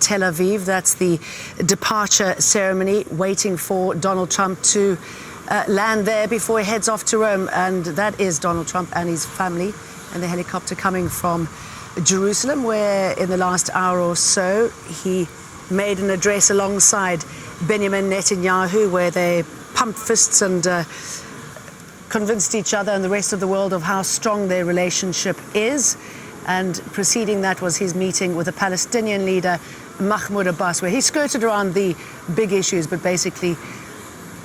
Tel Aviv. That's the departure ceremony, waiting for Donald Trump to land there before he heads off to Rome. And that is Donald Trump and his family and the helicopter coming from Jerusalem, where in the last hour or so he made an address alongside Benjamin Netanyahu, where they pumped fists and convinced each other and the rest of the world of how strong their relationship is. And preceding that was his meeting with the Palestinian leader Mahmoud Abbas, where he skirted around the big issues but basically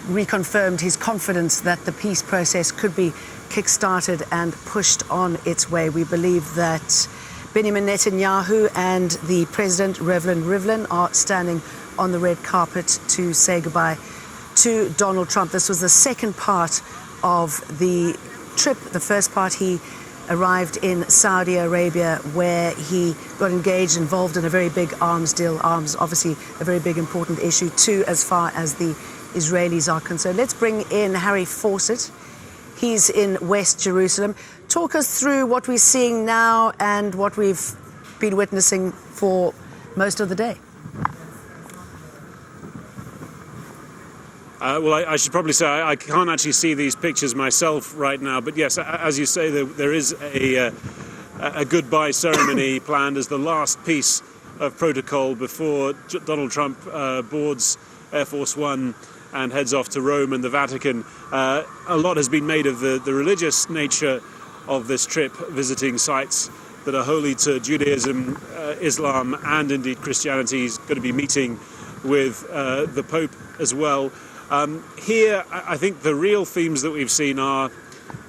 reconfirmed his confidence that the peace process could be kick-started and pushed on its way. We believe that Benjamin Netanyahu and the President, Reverend Rivlin, are standing on the red carpet to say goodbye to Donald Trump. This was the second part of the trip. The first part, he arrived in Saudi Arabia, where he got involved in a very big arms deal. Arms, obviously, a very big, important issue, too, as far as the Israelis are concerned. Let's bring in Harry Fawcett. He's in West Jerusalem. Talk us through what we're seeing now and what we've been witnessing for most of the day. Well, I should probably say I can't actually see these pictures myself right now. But yes, as you say, there is a goodbye ceremony planned as the last piece of protocol before Donald Trump boards Air Force One and heads off to Rome and the Vatican. A lot has been made of the religious nature of this trip, visiting sites that are holy to Judaism, Islam, and indeed Christianity. He's going to be meeting with the Pope as well. Here, I think the real themes that we've seen are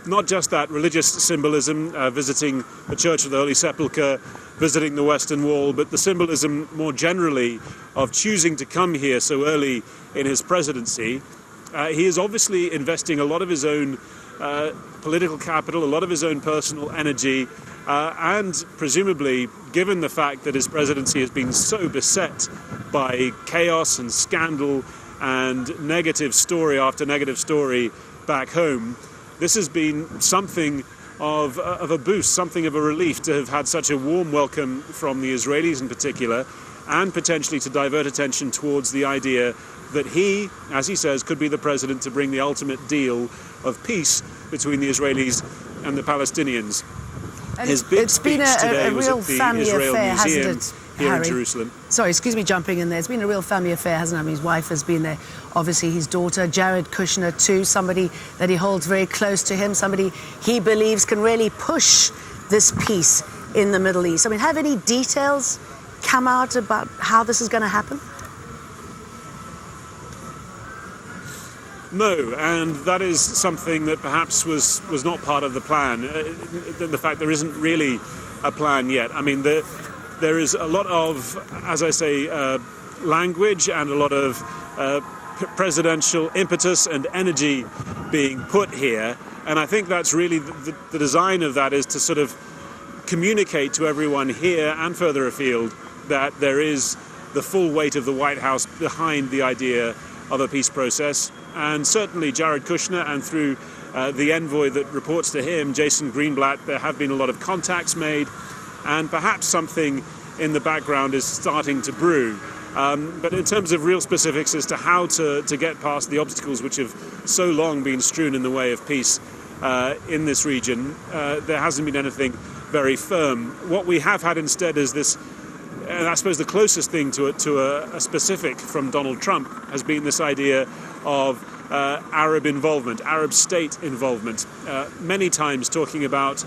not just that religious symbolism, visiting the Church of the Holy Sepulchre, visiting the Western Wall, but the symbolism more generally of choosing to come here so early in his presidency. He is obviously investing a lot of his own political capital, a lot of his own personal energy, and presumably, given the fact that his presidency has been so beset by chaos and scandal and negative story after negative story back home, this has been something of a boost, something of a relief to have had such a warm welcome from the Israelis in particular, and potentially to divert attention towards the idea that he, as he says, could be the president to bring the ultimate deal of peace between the Israelis and the Palestinians. And his big it's been speech today a was real at the family Israel affair, Museum hasn't it, here Harry? in Jerusalem. Sorry, excuse me jumping in there. It's been a real family affair, hasn't it? I mean, his wife has been there. Obviously, his daughter, Jared Kushner, too, somebody that he holds very close to him, somebody he believes can really push this peace in the Middle East. I mean, have any details come out about how this is going to happen? No, and that is something that perhaps was not part of the plan. The fact there isn't really a plan yet. I mean, there is a lot of, as I say, language and a lot of presidential impetus and energy being put here. And I think that's really the design of that, is to sort of communicate to everyone here and further afield that there is the full weight of the White House behind the idea of a peace process. And certainly Jared Kushner, and through the envoy that reports to him, Jason Greenblatt, there have been a lot of contacts made, and perhaps something in the background is starting to brew. But in terms of real specifics as to how to get past the obstacles which have so long been strewn in the way of peace in this region, there hasn't been anything very firm. What we have had instead is this, and I suppose the closest thing to a specific from Donald Trump has been this idea of Arab involvement, Arab state involvement, many times talking about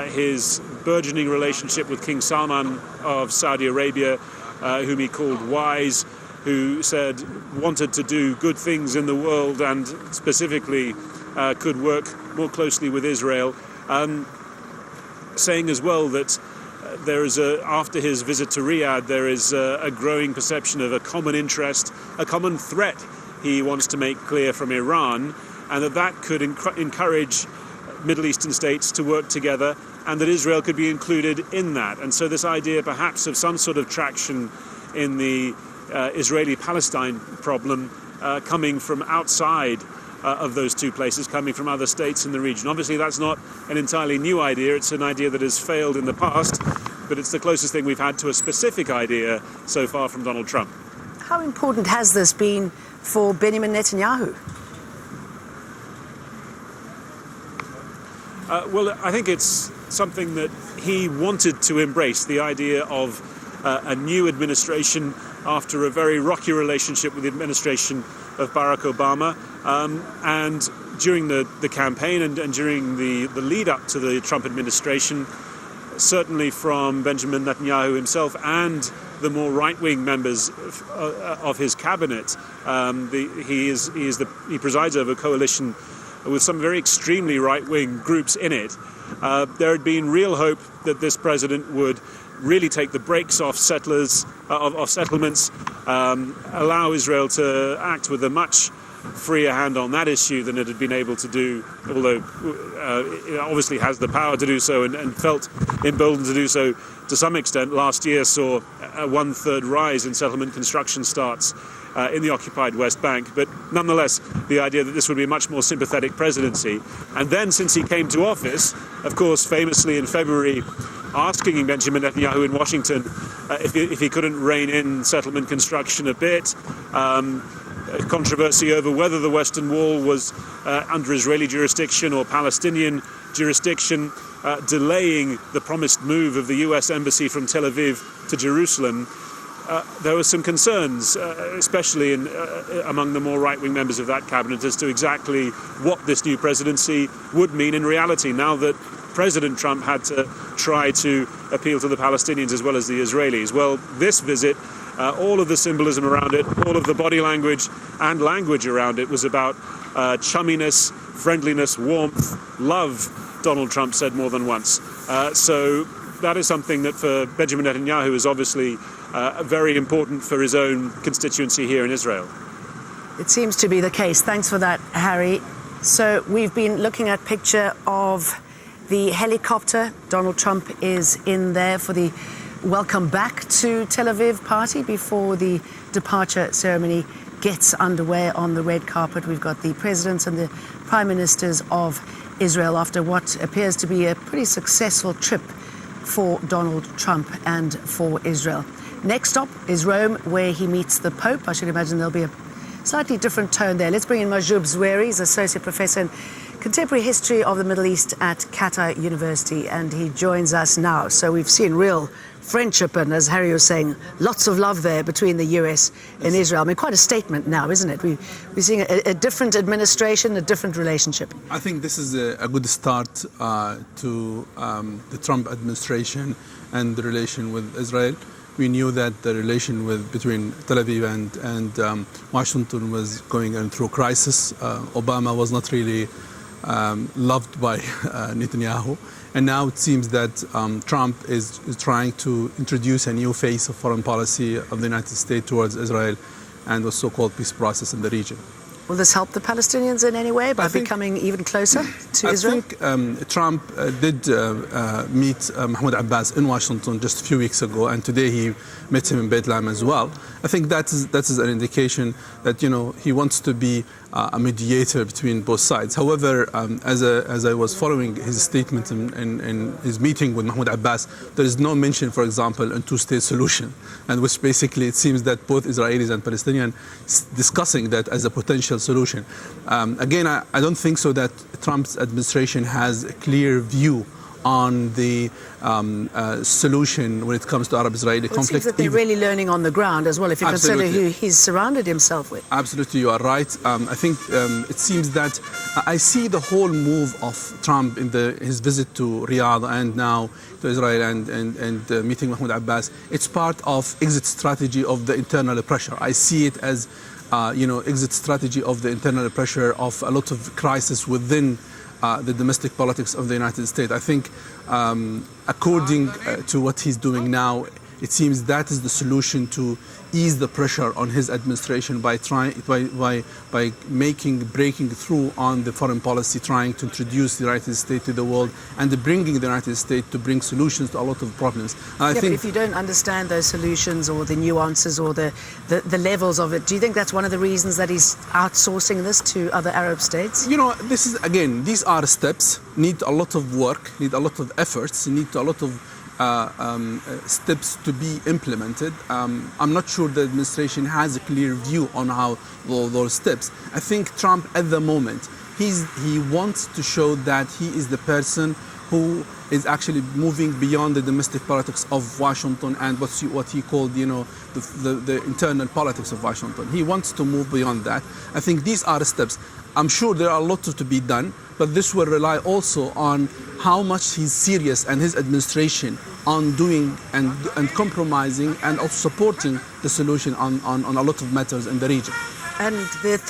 his burgeoning relationship with King Salman of Saudi Arabia, whom he called wise, who said wanted to do good things in the world and specifically could work more closely with Israel, saying as well that there is after his visit to Riyadh, there is a growing perception of a common interest, a common threat he wants to make clear from Iran, and that could encourage Middle Eastern states to work together, and that Israel could be included in that. And so this idea perhaps of some sort of traction in the Israeli-Palestine problem coming from outside of those two places, coming from other states in the region. Obviously, that's not an entirely new idea. It's an idea that has failed in the past, but it's the closest thing we've had to a specific idea so far from Donald Trump. How important has this been for Benjamin Netanyahu? Well, I think it's something that he wanted to embrace, the idea of a new administration after a very rocky relationship with the administration of Barack Obama. And during the campaign and during the lead up to the Trump administration, certainly from Benjamin Netanyahu himself and the more right-wing members of his cabinet, he presides over a coalition with some very extremely right-wing groups in it. There had been real hope that this president would really take the brakes off settlers, of settlements, allow Israel to act with a much freer hand on that issue than it had been able to do, although it obviously has the power to do so and felt emboldened to do so to some extent. Last year saw a one-third rise in settlement construction starts in the occupied West Bank. But nonetheless, the idea that this would be a much more sympathetic presidency. And then since he came to office, of course, famously in February, asking Benjamin Netanyahu in Washington if he couldn't rein in settlement construction a bit, controversy over whether the Western Wall was under Israeli jurisdiction or Palestinian jurisdiction, delaying the promised move of the US embassy from Tel Aviv to Jerusalem. There were some concerns, especially among the more right-wing members of that cabinet, as to exactly what this new presidency would mean in reality, now that President Trump had to try to appeal to the Palestinians as well as the Israelis. Well, this visit, all of the symbolism around it, all of the body language and language around it was about chumminess, friendliness, warmth, love, Donald Trump said more than once. So that is something that for Benjamin Netanyahu is obviously very important for his own constituency here in Israel. It seems to be the case. Thanks for that, Harry. So we've been looking at a picture of the helicopter. Donald Trump is in there for the welcome back to Tel Aviv party before the departure ceremony gets underway on the red carpet. We've got the presidents and the prime ministers of Israel after what appears to be a pretty successful trip for Donald Trump and for Israel. Next stop is Rome, where he meets the Pope. I should imagine there'll be a slightly different tone there. Let's bring in Mahjoub Zweri. He's Associate Professor in Contemporary History of the Middle East at Qatar University, and he joins us now. So we've seen real friendship and, as Harry was saying, lots of love there between the US and Israel. I mean, quite a statement now, isn't it? We're seeing a different administration, a different relationship. I think this is a good start to the Trump administration and the relation with Israel. We knew that the relation between Tel Aviv and Washington was going through crisis. Obama was not really loved by Netanyahu. And now it seems that Trump is trying to introduce a new face of foreign policy of the United States towards Israel and the so-called peace process in the region. Will this help the Palestinians in any way by becoming even closer to Israel? I think Trump did meet Mahmoud Abbas in Washington just a few weeks ago, and today he met him in Beit Lahem as well. I think that is an indication that he wants to be a mediator between both sides. However, as I was following his statement in his meeting with Mahmoud Abbas, there is no mention, for example, a two-state solution, and which basically it seems that both Israelis and Palestinians discussing that as a potential solution. Again, I don't think so that Trump's administration has a clear view on the solution when it comes to Arab-Israeli conflict. It seems that they're really learning on the ground as well, if you consider who he's surrounded himself with. Absolutely, you are right. I think it seems that I see the whole move of Trump in his visit to Riyadh and now to Israel and meeting Mahmoud Abbas. It's part of exit strategy of the internal pressure. I see it as exit strategy of the internal pressure of a lot of crisis within the domestic politics of the United States. I think according to what he's doing now, it seems that is the solution to ease the pressure on his administration by breaking through on the foreign policy, trying to introduce the United States to the world and bringing the United States to bring solutions to a lot of problems. But if you don't understand those solutions or the nuances or the levels of it, do you think that's one of the reasons that he's outsourcing this to other Arab states? This is, again, these are steps, need a lot of work, need a lot of efforts, need a lot of steps to be implemented. I'm not sure the administration has a clear view on how those steps. I think Trump at the moment, he wants to show that he is the person who is actually moving beyond the domestic politics of Washington and what he called, the internal politics of Washington. He wants to move beyond that. I think these are the steps. I'm sure there are lots to be done, but this will rely also on how much he's serious and his administration on doing and compromising and also supporting the solution on a lot of matters in the region. And the